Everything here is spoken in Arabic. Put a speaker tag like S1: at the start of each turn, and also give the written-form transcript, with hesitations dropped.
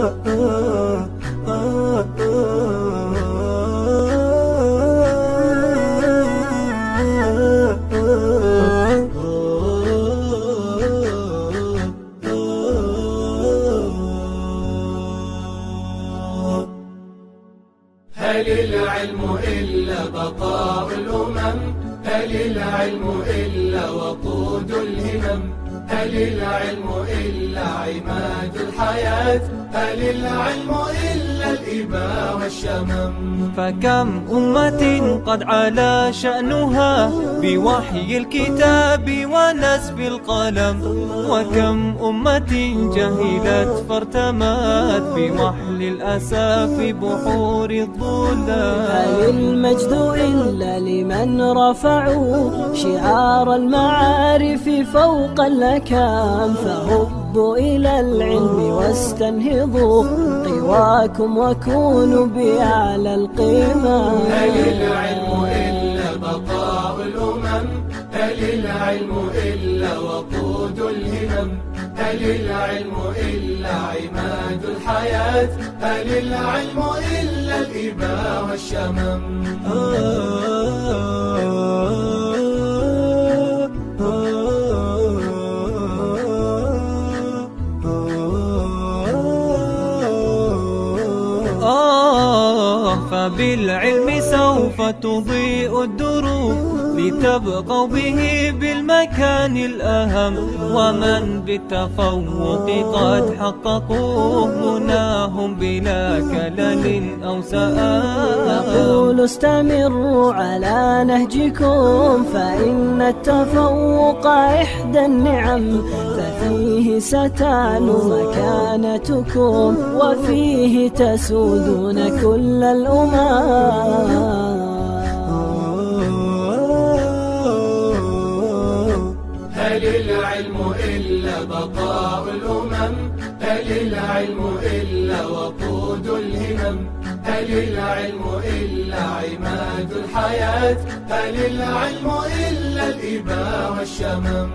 S1: هل العلم إلا بقاء الأمم؟ هل العلم إلا وقود الهمم؟ هل العلم إلا عماد الحياة؟ هل العلم إلا الإباء والشمم؟
S2: فكم أمة قد علا شأنها بوحي الكتاب ونسب القلم، وكم أمة جهلت فارتمت بوحل الأسى في بحور الظلام.
S3: هل المجد إلا لمن رفعوا شعار المعارف فوق الأكام؟ فهبوا إلى العلم واستنهضوا قواكم وكونوا بأعلى القمم.
S1: هل العلم إلا بقاء الأمم؟ هل العلم إلا وقود الهمم؟ هل العلم إلا عماد الحياة؟ هل العلم إلا الإباء والشمم؟
S2: فبالعلم سوف تضيء الدروب لتبقوا به بالمكان الأهم، ومن بالتفوق قد حققوا مناهم بلا كلل أو سآم.
S3: نقول استمروا على نهجكم فإن التفوق إحدى النعم، ففيه ستعلو مكانتكم وفيه تسودون كل الأمم.
S1: هل العلم إلا بقاء الأمم؟ هل العلم إلا وقود الهمم؟ هل العلم إلا عماد الحياة؟ هل العلم إلا الإباء والشمم؟